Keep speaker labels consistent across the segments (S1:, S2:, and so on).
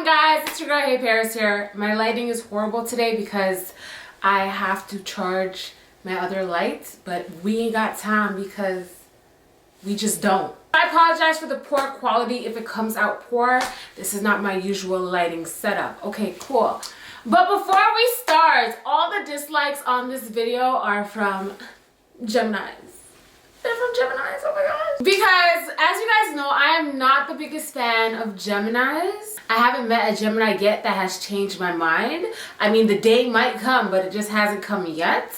S1: going, guys? It's your girl HeyParis here. My lighting is horrible today because I have to charge my other lights, but we ain't got time because we just don't. I apologize for the poor quality if it comes out poor. This is not my usual lighting setup. Okay, cool. But before we start, all the dislikes on this video are from Geminis. They're from Geminis, oh my gosh. Because as you guys know, I am not the biggest fan of Geminis. I haven't met a Gemini yet that has changed my mind. I mean, the day might come, but it just hasn't come yet.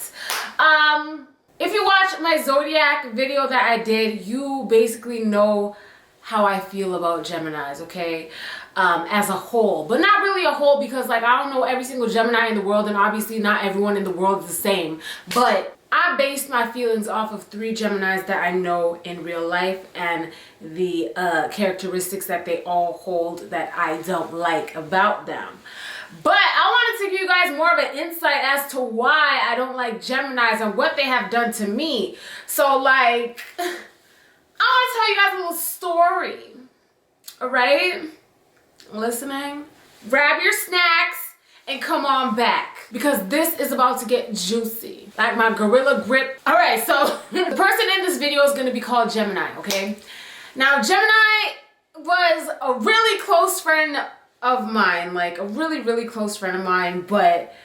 S1: If you watch my Zodiac video that I did, you basically know how I feel about Geminis, okay? As a whole, but not really a whole, because like I don't know every single Gemini in the world, and obviously not everyone in the world is the same, but I based my feelings off of 3 Geminis that I know in real life and the characteristics that they all hold that I don't like about them. But I wanted to give you guys more of an insight as to why I don't like Geminis and what they have done to me. So like, I want to tell you guys a little story, all right? Listening? Grab your snacks and come on back, because this is about to get juicy, like my gorilla grip. All right, so the person in this video is going to be called Gemini, okay? Now, Gemini was a really close friend of mine, like a really close friend of mine, but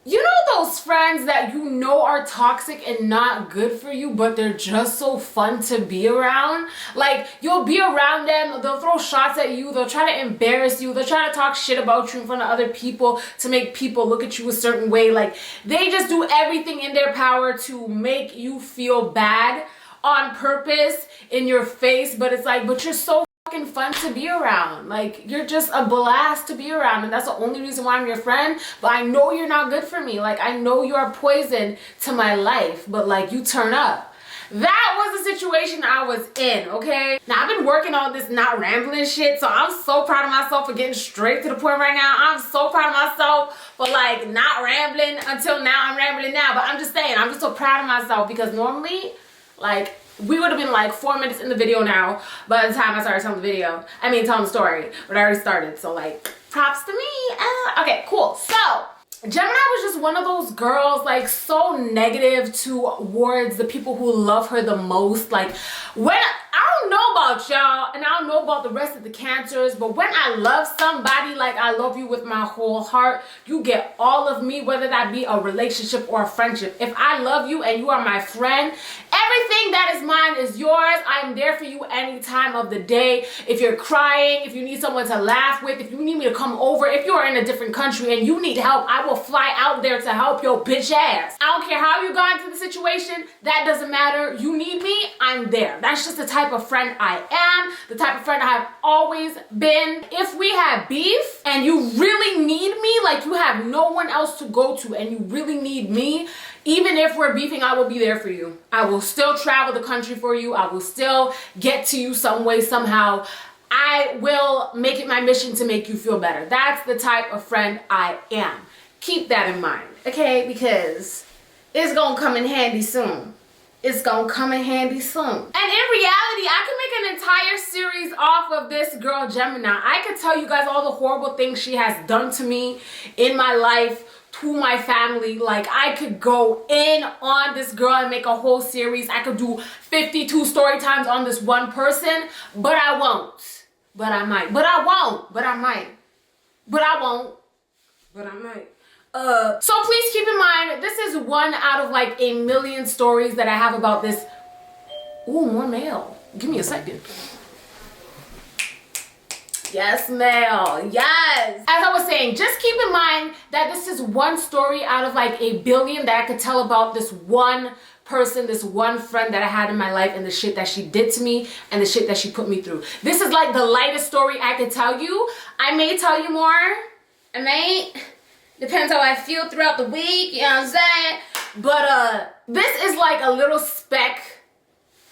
S1: you know those friends that you know are toxic and not good for you, but they're just so fun to be around? Like, you'll be around them, they'll throw shots at you, they'll try to embarrass you, they'll try to talk shit about you in front of other people to make people look at you a certain way. Like, they just do everything in their power to make you feel bad on purpose in your face, but it's like, but you're so fucking fun to be around. Like, you're just a blast to be around, and that's the only reason why I'm your friend. But I know you're not good for me. Like, I know you are poison to my life, but like, you turn up. That was the situation I was in, okay? Now, I've been working on this not rambling shit, so I'm so proud of myself for getting straight to the point right now. I'm so proud of myself for like not rambling until now. I'm rambling now, but I'm just saying, I'm just so proud of myself, because normally, like, we would have been like 4 minutes in the video now by the time I started telling the story, but I already started, so like, props to me. Okay, cool. So Gemini was just one of those girls, like, so negative towards the people who love her the most. Like, when I don't know about y'all, and I don't know about the rest of the Cancers, but when I love somebody, like, I love you with my whole heart, you get all of me, whether that be a relationship or a friendship. If I love you and you are my friend, everything that is mine is yours. I'm there for you any time of the day. If you're crying, if you need someone to laugh with, if you need me to come over, if you are in a different country and you need help, I will fly out there to help your bitch ass. I don't care how you got into the situation. That doesn't matter. You need me, I'm there. That's just the type of friend I am, the type of friend I have always been. If we have beef and you really need me, like you have no one else to go to and you really need me, even if we're beefing, I will be there for you. I will still travel the country for you. I will still get to you some way, somehow. I will make it my mission to make you feel better. That's the type of friend I am. Keep that in mind, okay? Because it's gonna come in handy soon. It's gonna come in handy soon. And in reality, I could make an entire series off of this girl, Gemini. I could tell you guys all the horrible things she has done to me in my life, to my family. Like, I could go in on this girl and make a whole series. I could do 52 story times on this one person, but I won't. But I might. But I won't. But I might. But I won't. But I might. So please keep in mind, this is one out of like a million stories that I have about this. Ooh, more mail. Give me a second. Yes, mail. Yes. As I was saying, just keep in mind that this is one story out of like a billion that I could tell about this one person, this one friend that I had in my life, and the shit that she did to me and the shit that she put me through. This is like the lightest story I could tell you. I may tell you more. I may. Depends how I feel throughout the week, you know what I'm saying? But this is like a little speck.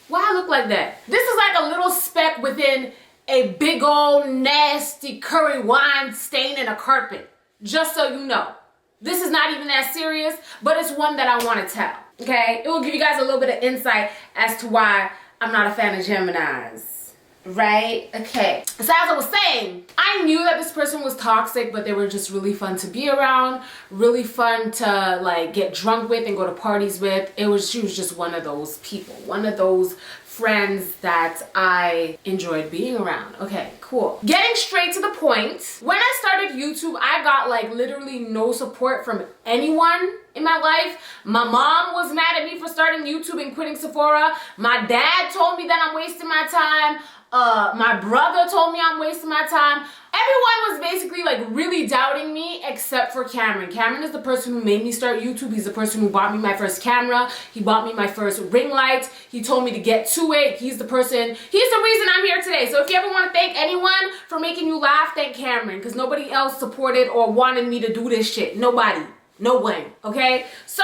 S1: Why I look like that? This is like a little speck within a big old nasty curry wine stain in a carpet. Just so you know. This is not even that serious, but it's one that I want to tell, okay? It will give you guys a little bit of insight as to why I'm not a fan of Geminis. right? Okay. So as I was saying, I knew that this person was toxic, but they were just really fun to be around, really fun to like get drunk with and go to parties with. She was just one of those people, one of those friends that I enjoyed being around. Okay, cool. Getting straight to the point, when I started YouTube, I got like literally no support from anyone in my life. My mom was mad at me for starting YouTube and quitting Sephora. My dad told me that I'm wasting my time. My brother told me I'm wasting my time. Everyone was basically like really doubting me except for Cameron. Cameron is the person who made me start YouTube. He's the person who bought me my first camera. He bought me my first ring light. He told me to get to it. He's the reason I'm here today. So if you ever want to thank anyone for making you laugh, thank Cameron, because nobody else supported or wanted me to do this shit. Nobody. No way. Okay? So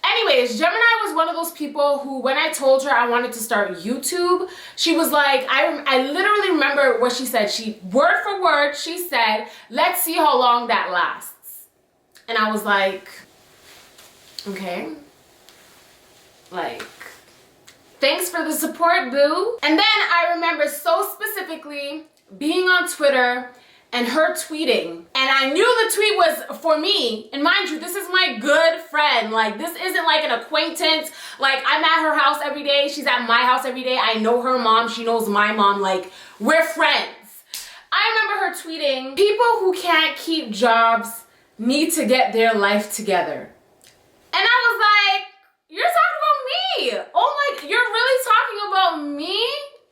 S1: anyways, Gemini was one of those people who, when I told her I wanted to start YouTube, she was like, I literally remember what she said. Word for word, she said, let's see how long that lasts. And I was like, okay. Like, thanks for the support, boo. And then I remember so specifically being on Twitter and her tweeting, and I knew the tweet was for me. And mind you, this is my good friend. Like, this isn't like an acquaintance. Like, I'm at her house every day. She's at my house every day. I know her mom. She knows my mom. Like, we're friends. I remember her tweeting, people who can't keep jobs need to get their life together. And I was like, you're talking about me. Oh my, you're really talking about me?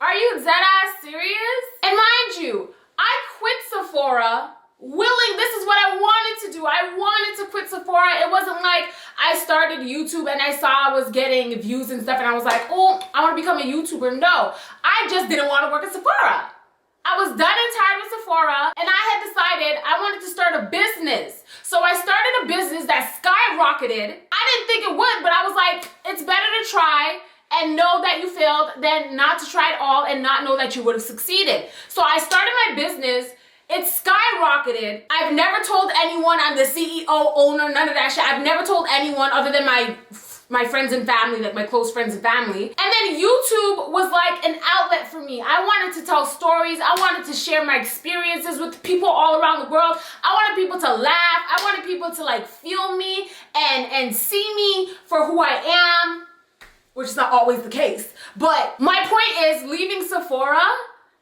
S1: Are you dead ass serious? And mind you, I quit Sephora this is what I wanted to do. I wanted to quit Sephora. It wasn't like I started YouTube and I saw I was getting views and stuff and I was like, oh, I want to become a YouTuber. No, I just didn't want to work at Sephora. I was done and tired with Sephora and I had decided I wanted to start a business. So I started a business that skyrocketed. I didn't think it would, but I was like, it's better to try and know that you failed than not to try at all and not know that you would have succeeded. So I started my business. It skyrocketed. I've never told anyone I'm the CEO, owner, none of that shit. I've never told anyone other than my friends and family, like my close friends and family. And then YouTube was like an outlet for me. I wanted to tell stories. I wanted to share my experiences with people all around the world. I wanted people to laugh. I wanted people to like feel me and see me for who I am, which is not always the case. But my point is, leaving Sephora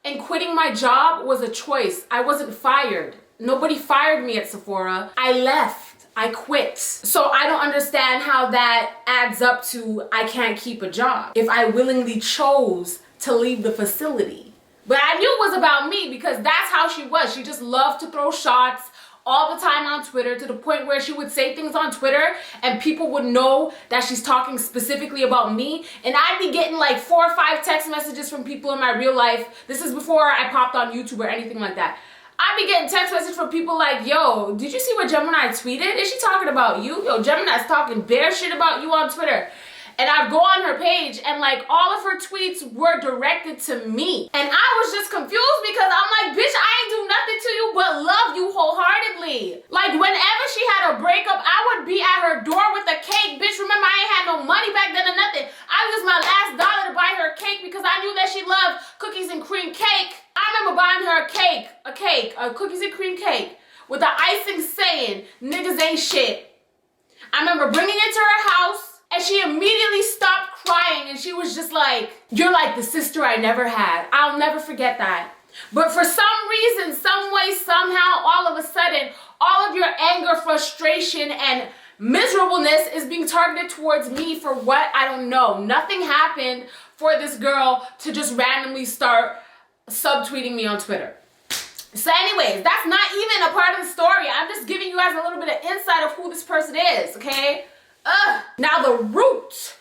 S1: and quitting my job was a choice. I wasn't fired. Nobody fired me at Sephora. I left. I quit. So I don't understand how that adds up to I can't keep a job if I willingly chose to leave the facility. But I knew it was about me because that's how she was. She just loved to throw shots all the time on Twitter, to the point where she would say things on Twitter and people would know that she's talking specifically about me, and I'd be getting like 4 or 5 text messages from people in my real life. This is before I popped on YouTube or anything like that. I'd be getting text messages from people like, yo, did you see what Gemini tweeted? Is she talking about you? Yo, Gemini's talking bare shit about you on Twitter. And I'd go on her page and like all of her tweets were directed to me. And I was just confused because I'm like, bitch, I ain't do nothing to you but love you wholeheartedly. Like whenever she had a breakup, I would be at her door with a cake. Bitch, remember I ain't had no money back then or nothing. I used my last dollar to buy her a cake because I knew that she loved cookies and cream cake. I remember buying her a cookies and cream cake with the icing saying, niggas ain't shit. I remember bringing it to her house. And she immediately stopped crying and she was just like, you're like the sister I never had. I'll never forget that. But for some reason, some way, somehow, all of a sudden, all of your anger, frustration, and miserableness is being targeted towards me for what? I don't know. Nothing happened for this girl to just randomly start subtweeting me on Twitter. So anyways, that's not even a part of the story. I'm just giving you guys a little bit of insight of who this person is, okay? Now the root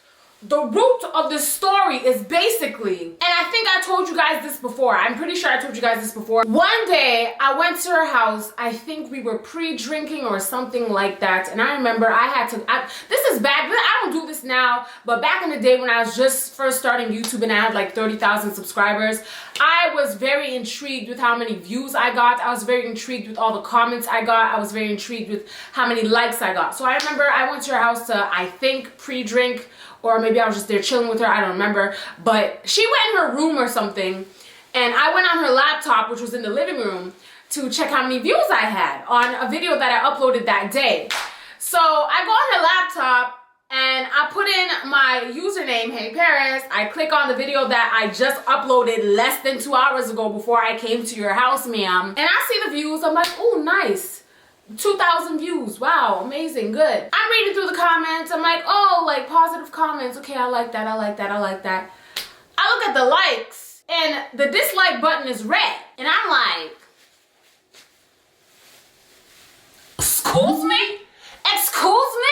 S1: of this story is basically, and I think I told you guys this before. I'm pretty sure I told you guys this before. One day I went to her house. I think we were pre-drinking or something like that. And I remember this is bad. I don't do this now, but back in the day when I was just first starting YouTube and I had like 30,000 subscribers, I was very intrigued with how many views I got. I was very intrigued with all the comments I got. I was very intrigued with how many likes I got. So I remember I went to her house to, I think, pre-drink, or maybe I was just there chilling with her, I don't remember. But she went in her room or something, And I went on her laptop, which was in the living room, to check how many views I had on a video that I uploaded that day. So I go on her laptop and I put in my username, HeyParis. I click on the video that I just uploaded less than 2 hours ago before I came to your house, ma'am. And I see the views. I'm like, oh, nice. 2,000 views. Wow, amazing, good. I'm reading through the comments. I'm like, oh, like positive comments. Okay, I like that, I like that, I like that. I look at the likes and the dislike button is red. And I'm like, excuse me? Excuse me?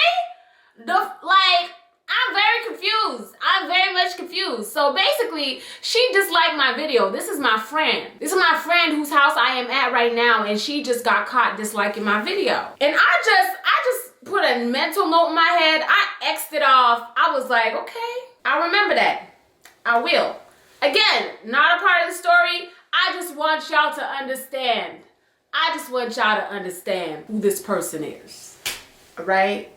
S1: I'm very confused. I'm very much confused. So basically, she disliked my video. This is my friend. This is my friend whose house I am at right now, and she just got caught disliking my video. And I just put a mental note in my head. I X'd it off. I was like, okay, I'll remember that. I will. Again, not a part of the story. I just want y'all to understand. I just want y'all to understand who this person is. All right?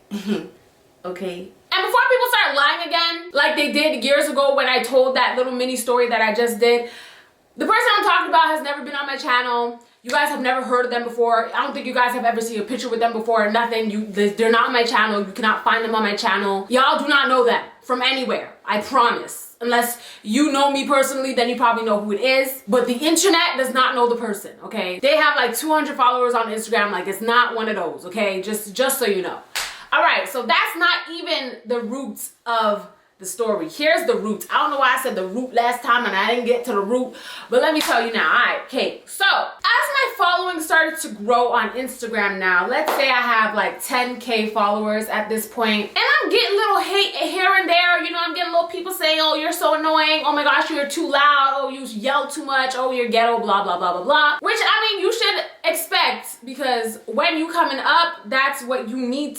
S1: Okay. And before people start lying again, like they did years ago when I told that little mini story that I just did, the person I'm talking about has never been on my channel. You guys have never heard of them before. I don't think you guys have ever seen a picture with them before or nothing. They're not on my channel. You cannot find them on my channel. Y'all do not know them from anywhere. I promise. Unless you know me personally, then you probably know who it is. But the internet does not know the person, okay? They have like 200 followers on Instagram. Like, it's not one of those, okay? Just so you know. All right, so that's not even the roots of the story. Here's the roots. I don't know why I said the root last time and I didn't get to the root, but let me tell you now. All right, okay. So as my following started to grow on Instagram now, let's say I have like 10K followers at this point, and I'm getting little hate here and there. You know, I'm getting little people saying, oh, you're so annoying. Oh my gosh, you're too loud. Oh, you yell too much. Oh, you're ghetto, blah, blah, blah, blah, blah. Which, I mean, you should expect, because when you coming up, that's what you need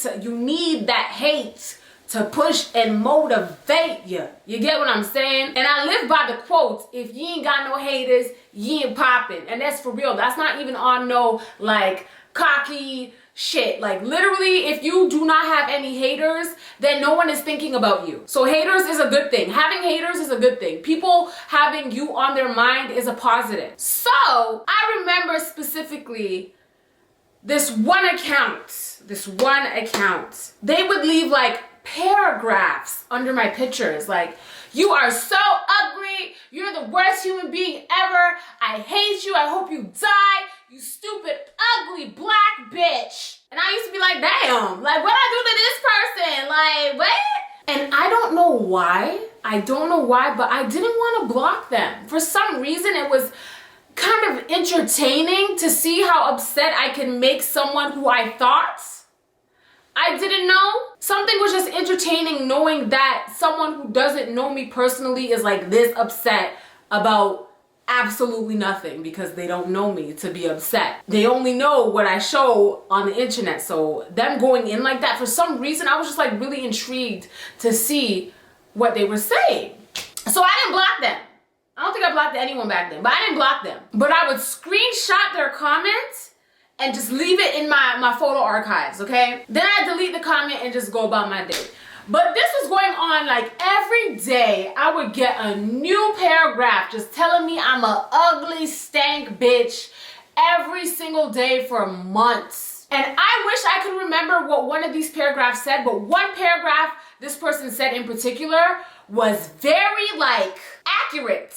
S1: that hate to push and motivate you. You get what I'm saying? And I live by the quote, if you ain't got no haters, you ain't popping. And that's for real. That's not even on no like cocky shit. Like literally, if you do not have any haters, then no one is thinking about you. So haters is a good thing. Having haters is a good thing. People having you on their mind is a positive. So I remember specifically this one account, they would leave like paragraphs under my pictures, like, you are so ugly, you're the worst human being ever, I hate you, I hope you die, you stupid ugly black bitch. And I used to be like, damn, like, what I do to this person, like, what? And I don't know why, but I didn't want to block them. For some reason, it was kind of entertaining to see how upset I can make someone who I thought I didn't know. Something was just entertaining knowing that someone who doesn't know me personally is like this upset about absolutely nothing, because they don't know me to be upset. They only know what I show on the internet. So them going in like that, for some reason, I was just like really intrigued to see what they were saying. So I didn't block them. I don't think I blocked anyone back then, but I didn't block them. But I would screenshot their comments and just leave it in my photo archives, okay? Then I delete the comment and just go about my day. But this was going on like every day. I would get a new paragraph just telling me I'm a ugly stank bitch every single day for months. And I wish I could remember what one of these paragraphs said, but one paragraph this person said in particular was very like accurate.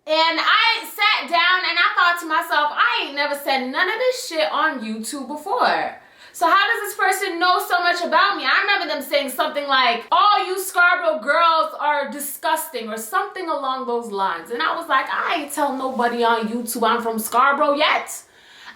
S1: And I sat down and I thought to myself, I ain't never said none of this shit on YouTube before. So how does this person know so much about me? I remember them saying something like, all you Scarborough girls are disgusting, or something along those lines. And I was like, I ain't tell nobody on YouTube I'm from Scarborough yet.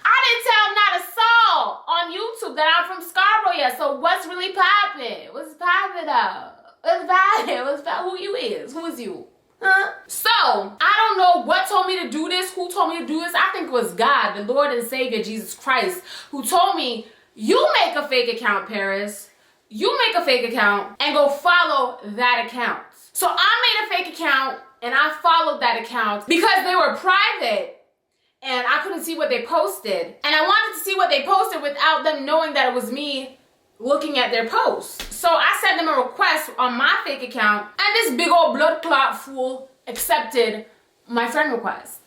S1: I didn't tell not a soul on YouTube that I'm from Scarborough yet. So what's really poppin'? What's poppin' though? What's poppin'? What's poppin'? Who you is? Who is you? Huh? So, I don't know what told me to do this, who told me to do this. I think it was God, the Lord and Savior, Jesus Christ, who told me, you make a fake account, Paris. You make a fake account and go follow that account. So I made a fake account and I followed that account because they were private and I couldn't see what they posted. And I wanted to see what they posted without them knowing that it was me looking at their posts. So I sent them a request on my fake account, and this big old blood clot fool accepted my friend request.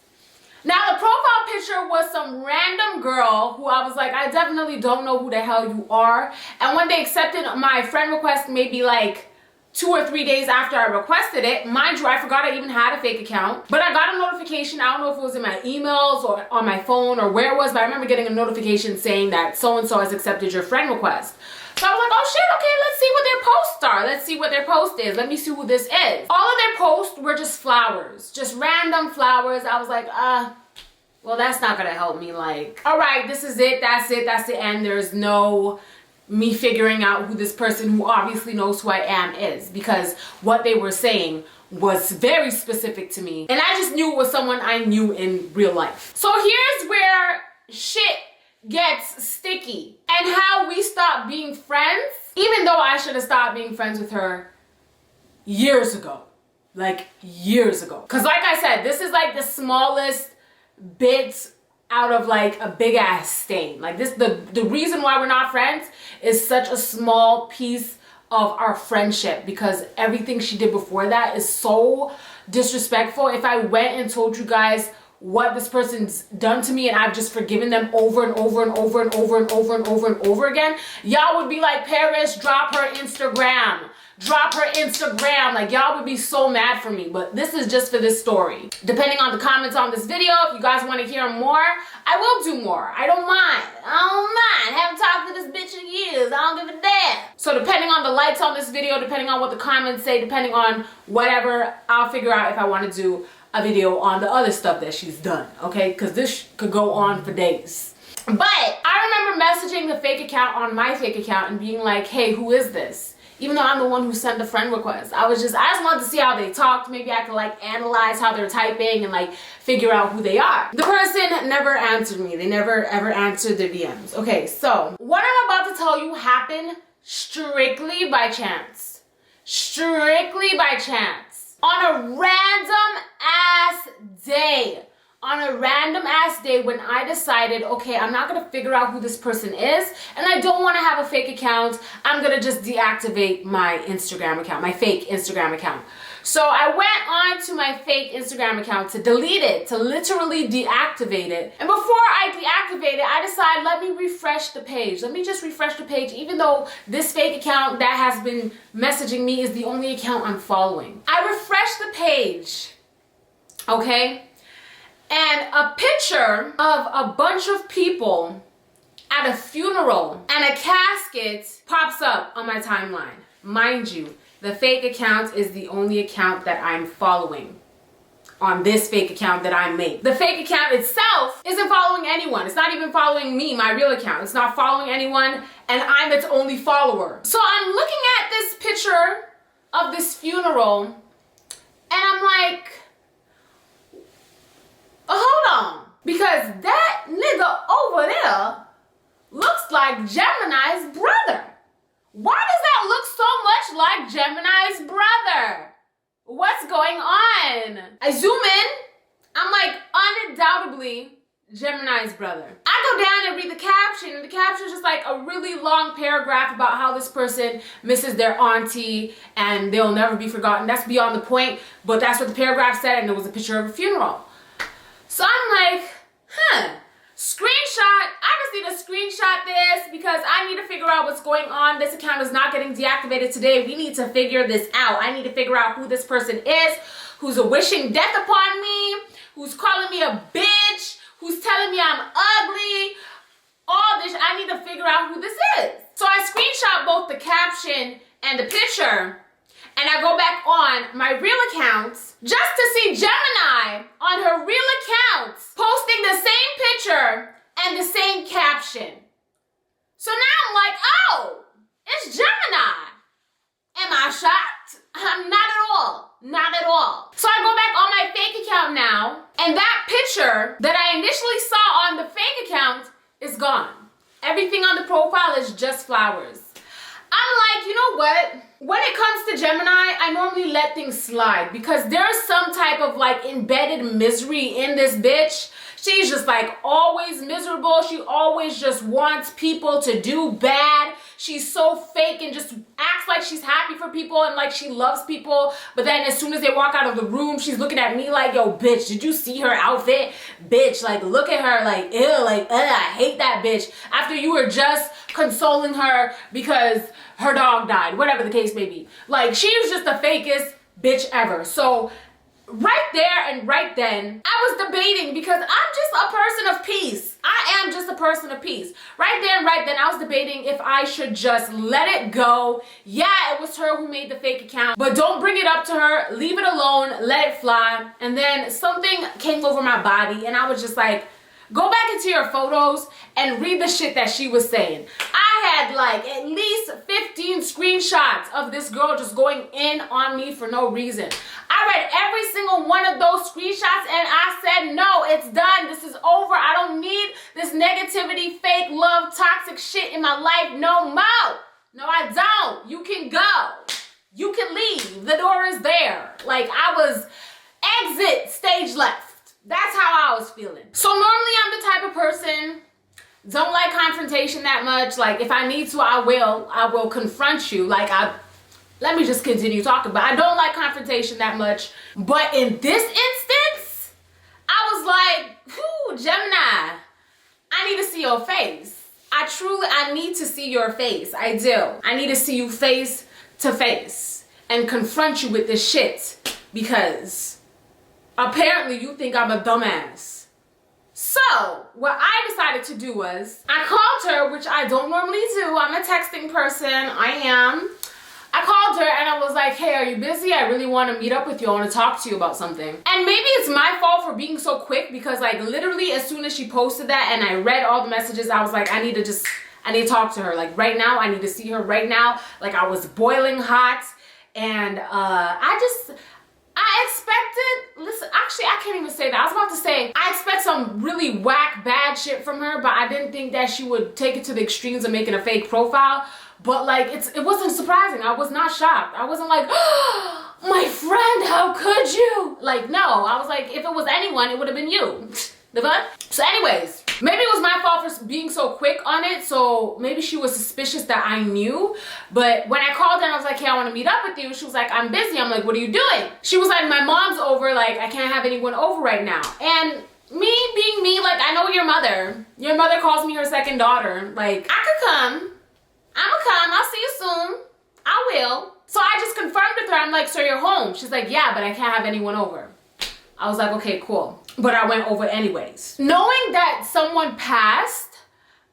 S1: Now the profile picture was some random girl who I was like, I definitely don't know who the hell you are. And when they accepted my friend request, maybe like 2 or 3 days after I requested it, mind you, I forgot I even had a fake account, but I got a notification. I don't know if it was in my emails or on my phone or where it was, but I remember getting a notification saying that so-and-so has accepted your friend request. So I was like, oh shit, okay, let's see what their posts are. Let's see what their post is. Let me see who this is. All of their posts were just flowers, just random flowers. I was like, well, that's not gonna help me. Like, all right, this is it, that's the end. There's no me figuring out who this person who obviously knows who I am is, because what they were saying was very specific to me. And I just knew it was someone I knew in real life. So here's where shit gets sticky and how we stopped being friends, even though I should have stopped being friends with her years ago. Like years ago. Because like I said, this is like the smallest bit out of like a big ass stain. Like this, the reason why we're not friends is such a small piece of our friendship, because everything she did before that is so disrespectful. If I went and told you guys what this person's done to me and I've just forgiven them over and over and over and over and over and over and over again, y'all would be like, Paris, drop her Instagram. Drop her Instagram. Like, y'all would be so mad for me. But this is just for this story. Depending on the comments on this video, if you guys want to hear more, I will do more. I don't mind. I haven't talked to this bitch in years. I don't give a damn. So depending on the likes on this video, depending on what the comments say, depending on whatever, I'll figure out if I want to do a video on the other stuff that she's done, okay? Because this could go on for days. But I remember messaging the fake account on my fake account and being like, hey, who is this? Even though I'm the one who sent the friend request. I just wanted to see how they talked. Maybe I could like analyze how they're typing and like figure out who they are. The person never answered me. They never ever answered their DMs. Okay, so what I'm about to tell you happened strictly by chance. Strictly by chance. On a random ass day. On a random ass day when I decided, okay, I'm not gonna figure out who this person is and I don't wanna have a fake account. I'm gonna just deactivate my Instagram account, my fake Instagram account. So I went on to my fake Instagram account to delete it, to literally deactivate it. And before I deactivate it, I decided, let me refresh the page. Let me just refresh the page, even though this fake account that has been messaging me is the only account I'm following. I refreshed the page, okay? And a picture of a bunch of people at a funeral and a casket pops up on my timeline. Mind you, the fake account is the only account that I'm following on this fake account that I made. The fake account itself isn't following anyone. It's not even following me, my real account. It's not following anyone, and I'm its only follower. So I'm looking at this picture of this funeral, and I'm like, hold on, because that nigga over there looks like Gemini's brother. Why does that look so much like Gemini's brother? What's going on? I zoom in, I'm like, undoubtedly Gemini's brother. I go down and read the caption, and the caption is just like a really long paragraph about how this person misses their auntie and they'll never be forgotten. That's beyond the point, but that's what the paragraph said, and it was a picture of a funeral. So I'm like, screenshot. I just need to screenshot this because I need to figure out what's going on. This account is not getting deactivated today. We need to figure this out. I need to figure out who this person is, who's wishing death upon me, who's calling me a bitch, who's telling me I'm ugly. All this, I need to figure out who this is. So I screenshot both the caption and the picture, and I go back on my real account just to see Gemini on her real account posting the same picture and the same caption. So now I'm like, oh, it's Gemini. Am I shocked? Not at all. Not at all. So I go back on my fake account now, and that picture that I initially saw on the fake account is gone. Everything on the profile is just flowers. I'm like, you know what? When it comes to Gemini, I normally let things slide because there's some type of like embedded misery in this bitch. She's just like always miserable. She always just wants people to do bad. She's so fake and just acts like she's happy for people and like she loves people. But then as soon as they walk out of the room, she's looking at me like, yo, bitch, did you see her outfit? Bitch, like, look at her, like, ew, like, I hate that bitch. After you were just consoling her because her dog died, whatever the case may be. Like, she was just the fakest bitch ever. So right there and right then, I was debating because I'm just a person of peace. I am just a person of peace. Right there and right then, I was debating if I should just let it go. Yeah, it was her who made the fake account, but don't bring it up to her. Leave it alone. Let it fly. And then something came over my body and I was just like, go back into your photos and read the shit that she was saying. I had like at least 15 screenshots of this girl just going in on me for no reason. I read every single one of those screenshots and I said, no, it's done. This is over. I don't need this negativity, fake love, toxic shit in my life no more. No, I don't. You can go. You can leave. The door is there. Like, I was exit, stage left. That's how I was feeling. So normally I'm the type of person, don't like confrontation that much. Like, if I need to, I will confront you. Like, let me just continue talking, but I don't like confrontation that much. But in this instance, I was like, whoo, Gemini, I need to see your face. I need to see your face. I do. I need to see you face to face and confront you with this shit because apparently you think I'm a dumbass. So what I decided to do was I called her, which I don't normally do. I'm a texting person. I called her and I was like, hey, are you busy? I really want to meet up with you. I want to talk to you about something. And maybe it's my fault for being so quick because like literally as soon as she posted that and I read all the messages, I was like, I need to talk to her. Like right now, I need to see her right now. Like I was boiling hot and I expected, listen, actually, I can't even say that. I was about to say, I expect some really whack, bad shit from her, but I didn't think that she would take it to the extremes of making a fake profile. But like, it wasn't surprising. I was not shocked. I wasn't like, oh, my friend, how could you? Like, no, I was like, if it was anyone, it would have been you. The fuck? So anyways, maybe it was my fault for being so quick on it. So maybe she was suspicious that I knew. But when I called her and I was like, hey, I want to meet up with you. She was like, I'm busy. I'm like, what are you doing? She was like, my mom's over. Like, I can't have anyone over right now. And me being me, like, I know your mother. Your mother calls me her second daughter. Like, I could come. I'ma come. I'll see you soon. I will. So I just confirmed with her. I'm like, so you're home? She's like, yeah, but I can't have anyone over. I was like, okay, cool. But I went over anyways. Knowing that someone passed,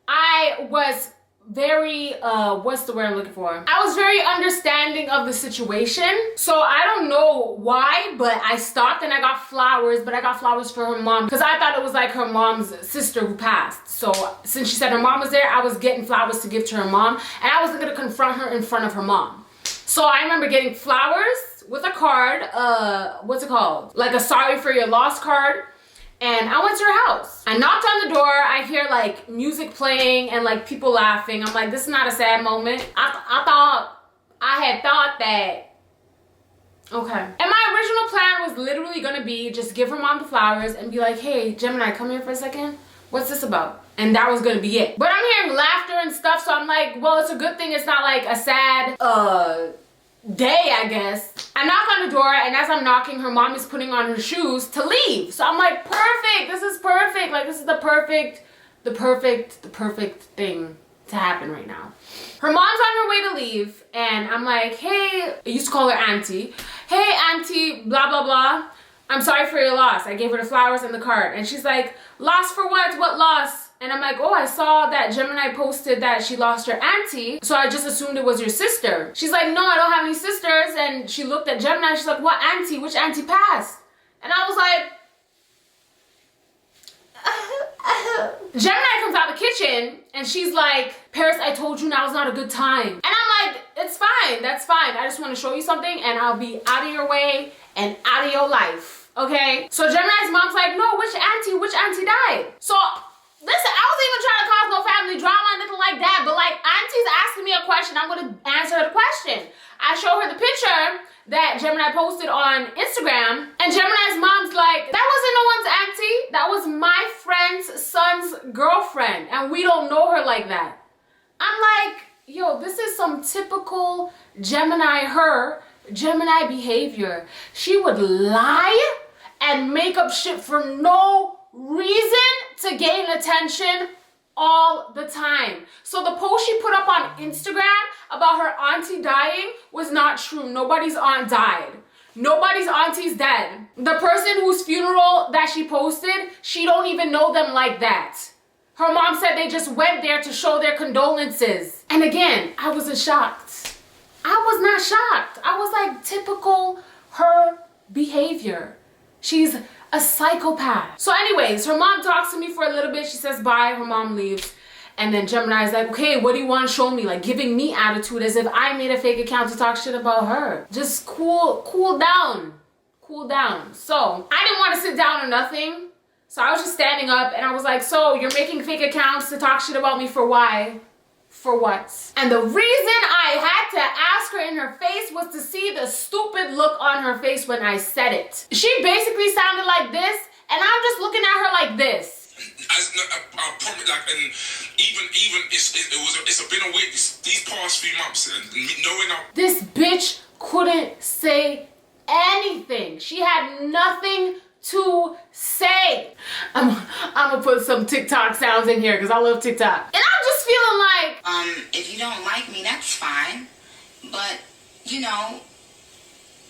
S1: I was very, what's the word I'm looking for? I was very understanding of the situation. So I don't know why, but I stopped and I got flowers, but I got flowers for her mom because I thought it was like her mom's sister who passed. So since she said her mom was there, I was getting flowers to give to her mom and I wasn't gonna confront her in front of her mom. So I remember getting flowers with a card, what's it called? Like a sorry for your loss card. And I went to her house. I knocked on the door. I hear like music playing and like people laughing. I'm like, this is not a sad moment. I had thought that, okay. And my original plan was literally gonna be just give her mom the flowers and be like, hey, Gemini, come here for a second. What's this about? And that was gonna be it. But I'm hearing laughter and stuff, so I'm like, well, it's a good thing it's not like a sad, day, I guess. I knock on the door and as I'm knocking, her mom is putting on her shoes to leave. So I'm like, perfect, this is perfect. Like this is the perfect thing to happen right now. Her mom's on her way to leave and I'm like, hey, I used to call her auntie. Hey auntie, blah, blah, blah. I'm sorry for your loss. I gave her the flowers and the card. And she's like, loss for what? What loss? And I'm like, oh, I saw that Gemini posted that she lost her auntie, so I just assumed it was your sister. She's like, no, I don't have any sisters. And she looked at Gemini, she's like, what auntie? Which auntie passed? And I was like, Gemini comes out the kitchen and she's like, Paris, I told you now's not a good time. And I'm like, it's fine, that's fine. I just want to show you something and I'll be out of your way and out of your life, okay? So Gemini's mom's like, no, which auntie died? So listen, I wasn't even trying to cause no family drama or nothing like that, but like, auntie's asking me a question, I'm gonna answer the question. I show her the picture that Gemini posted on Instagram, and Gemini's mom's like, that wasn't no one's auntie, that was my friend's son's girlfriend, and we don't know her like that. I'm like, yo, this is some typical Gemini behavior. She would lie and make up shit for no reason to gain attention all the time. So the post she put up on Instagram about her auntie dying was not true. Nobody's aunt died. Nobody's auntie's dead. The person whose funeral that she posted, she don't even know them like that. Her mom said they just went there to show their condolences. And again, I wasn't shocked. I was not shocked. I was like, typical her behavior. She's a psychopath. So anyways, her mom talks to me for a little bit. She says bye. Her mom leaves. And then Gemini's like, okay, what do you want to show me? Like giving me attitude as if I made a fake account to talk shit about her. Just cool down. Cool down. So I didn't want to sit down or nothing. So I was just standing up and I was like, so you're making fake accounts to talk shit about me for why? For what? And the reason I had to ask her in her face was to see the stupid look on her face when I said it. She basically sounded like this, and I'm just looking at her like this.
S2: I promise, like, and even it's been a week these past few months, and knowing how
S1: this bitch couldn't say anything. She had nothing to say. I'm gonna put some TikTok sounds in here because I love TikTok. And I'm just feeling like,
S3: if you don't like me, that's fine. But, you know,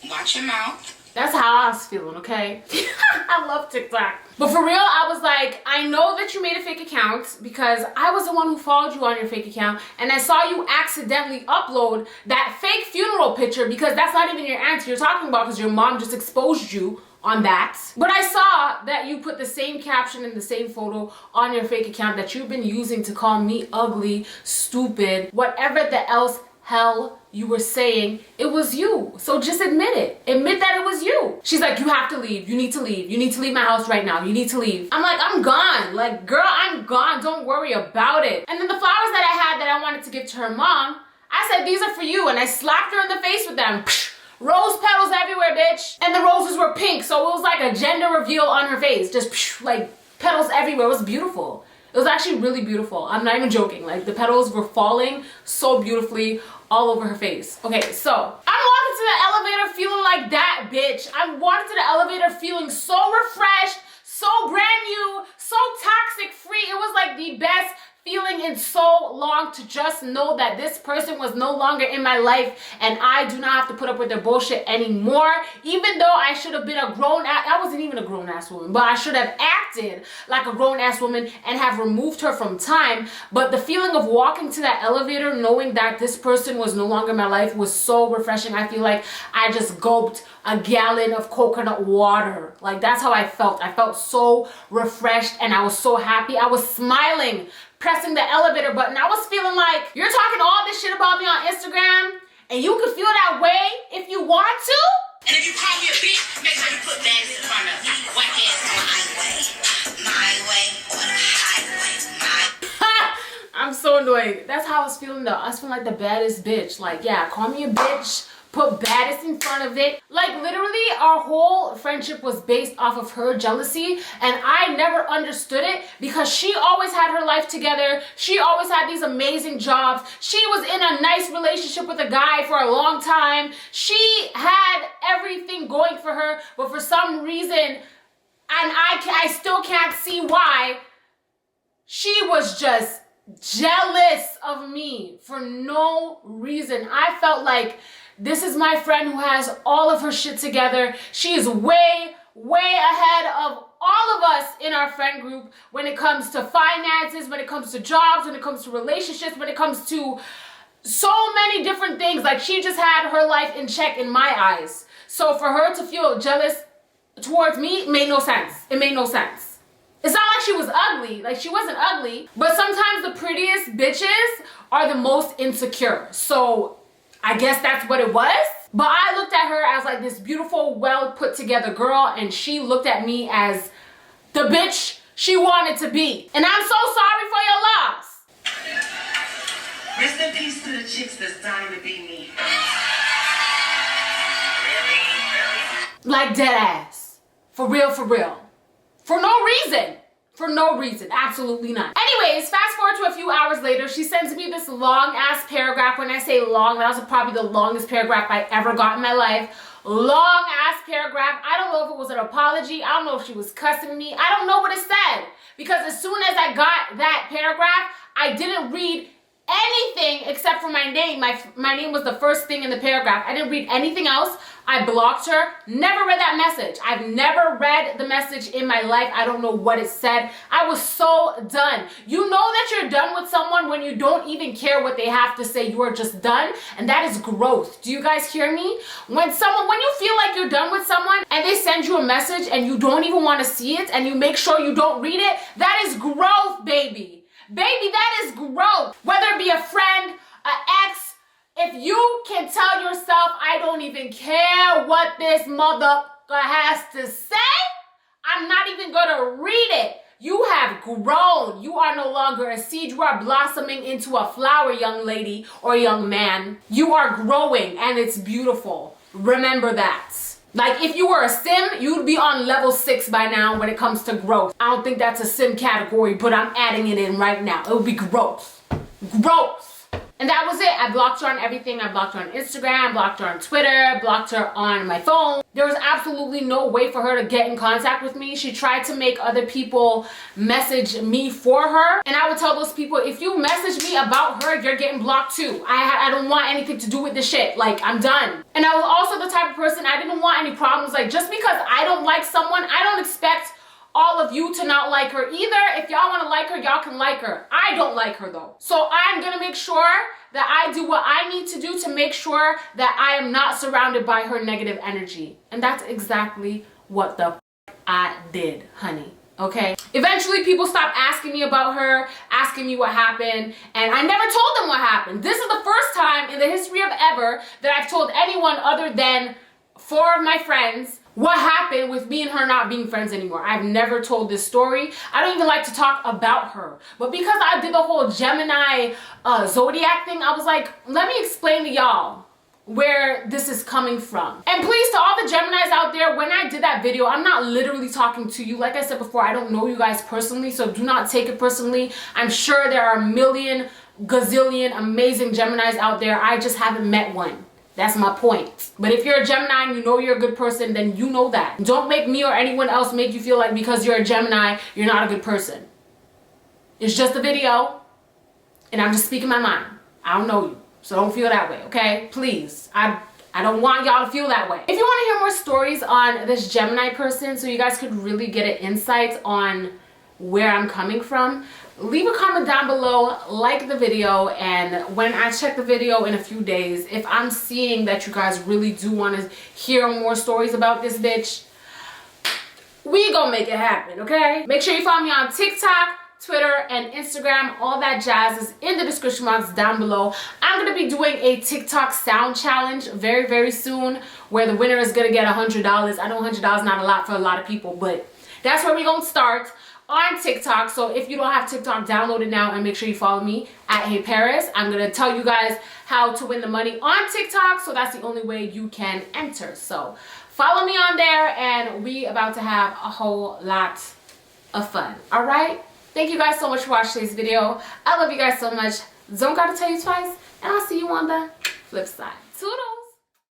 S3: watch your mouth.
S1: That's how I was feeling, okay? I love TikTok. But for real, I was like, I know that you made a fake account because I was the one who followed you on your fake account, and I saw you accidentally upload that fake funeral picture because that's not even your auntie you're talking about because your mom just exposed you on that. But I saw that you put the same caption and the same photo on your fake account that you've been using to call me ugly, stupid, whatever the else hell you were saying. It was you. So just admit it. Admit that it was you. She's like, you have to leave. You need to leave. You need to leave my house right now. You need to leave. I'm like, I'm gone. Like, girl, I'm gone. Don't worry about it. And then the flowers that I had that I wanted to give to her mom, I said, these are for you. And I slapped her in the face with them. Rose petals everywhere, bitch. And the roses were pink, so it was like a gender reveal on her face. Just like petals everywhere. It was beautiful. It was actually really beautiful. I'm not even joking. Like the petals were falling so beautifully all over her face. Okay, so I'm walking to the elevator feeling like that, bitch. I'm walking to the elevator feeling so refreshed, so brand new, so toxic free. It was like the best feeling in so long to just know that this person was no longer in my life and I do not have to put up with their bullshit anymore. Even though I should have been a grown-ass, I wasn't even a grown-ass woman, but I should have acted like a grown-ass woman and have removed her from time. But the feeling of walking to that elevator knowing that this person was no longer in my life was so refreshing. I feel like I just gulped a gallon of coconut water. Like that's how I felt. I felt so refreshed and I was so happy. I was smiling, pressing the elevator button. I was feeling like, you're talking all this shit about me on Instagram and you can feel that way if you want to?
S3: And if you call me a bitch, make sure you put that in front of me. Whack ass my way or the highway.
S1: I'm so annoyed. That's how I was feeling though. I was feeling like the baddest bitch. Like, yeah, call me a bitch. Put baddest in front of it. Like literally our whole friendship was based off of her jealousy and I never understood it because she always had her life together. She always had these amazing jobs. She was in a nice relationship with a guy for a long time. She had everything going for her, but for some reason, and I still can't see why, she was just jealous of me for no reason. I felt like this is my friend who has all of her shit together. She is way ahead of all of us in our friend group when it comes to finances, when it comes to jobs, when it comes to relationships, when it comes to so many different things. Like she just had her life in check in my eyes. So for her to feel jealous towards me made no sense. It made no sense. It's not like she was ugly. Like she wasn't ugly. But sometimes the prettiest bitches are the most insecure. So I guess that's what it was. But I looked at her as like this beautiful, well put together girl, and she looked at me as the bitch she wanted to be. And I'm so sorry for your loss.
S3: Rest in peace to the chicks that's dying to be me.
S1: Like dead ass. For real, for real. For no reason. For no reason. Absolutely none. Anyways, fast forward to a few hours later, she sends me this long ass paragraph. When I say long, that was probably the longest paragraph I ever got in my life. Long ass paragraph. I don't know if it was an apology. I don't know if she was cussing me. I don't know what it said. Because as soon as I got that paragraph, I didn't read anything except for my name. My name was the first thing in the paragraph. I didn't read anything else. I blocked her. Never read that message. I've never read the message in my life. I don't know what it said. I was so done. You know that you're done with someone when you don't even care what they have to say. You are just done. And that is growth. Do you guys hear me? When you feel like you're done with someone and they send you a message and you don't even want to see it and you make sure you don't read it, that is growth, baby. Baby, that is growth. Whether it be a friend, an ex, if you can tell yourself, I don't even care what this motherfucker has to say, I'm not even gonna read it. You have grown. You are no longer a seed. You are blossoming into a flower, young lady or young man. You are growing and it's beautiful. Remember that. Like if you were a sim, you'd be on level 6 by now when it comes to growth. I don't think that's a sim category, but I'm adding it in right now. It would be growth. Growth. And that was it. I blocked her on everything. I blocked her on Instagram, blocked her on Twitter, blocked her on my phone. There was absolutely no way for her to get in contact with me. She tried to make other people message me for her. And I would tell those people, if you message me about her, you're getting blocked too. I don't want anything to do with this shit. Like, I'm done. And I was also the type of person, I didn't want any problems. Like, just because I don't like someone, I don't expect all of you to not like her either. If y'all want to like her, y'all can like her. I don't like her though. So I'm gonna make sure that I do what I need to do to make sure that I am not surrounded by her negative energy. And that's exactly what the I did, honey. Okay? Eventually people stopped asking me about her, asking me what happened, and I never told them what happened. This is the first time in the history of ever that I've told anyone other than 4 of my friends what happened with me and her not being friends anymore. I've never told this story. I don't even like to talk about her. But because I did the whole Gemini zodiac thing, I was like, let me explain to y'all where this is coming from. And please, to all the Geminis out there, when I did that video, I'm not literally talking to you. Like I said before, I don't know you guys personally, so do not take it personally. I'm sure there are a million, gazillion amazing Geminis out there. I just haven't met one. That's my point. But if you're a Gemini and you know you're a good person, then you know that. Don't make me or anyone else make you feel like because you're a Gemini, you're not a good person. It's just a video, and I'm just speaking my mind. I don't know you, so don't feel that way, okay? Please. I don't want y'all to feel that way. If you want to hear more stories on this Gemini person so you guys could really get an insight on where I'm coming from, leave a comment down below, like the video, and when I check the video in a few days, if I'm seeing that you guys really do want to hear more stories about this bitch, we gonna make it happen, okay? Make sure you follow me on TikTok, Twitter, and Instagram. All that jazz is in the description box down below. I'm gonna be doing a TikTok sound challenge very, very soon where the winner is gonna get $100. I know $100 is not a lot for a lot of people, but that's where we gonna start on TikTok. So if you don't have TikTok, download it now and make sure you follow me at HeyParis. I'm gonna tell you guys how to win the money on TikTok, so that's the only way you can enter. So follow me on there and we about to have a whole lot of fun. All right? Thank you guys so much for watching today's video. I love you guys so much. Don't gotta tell you twice, and I'll see you on the flip side. Toodles.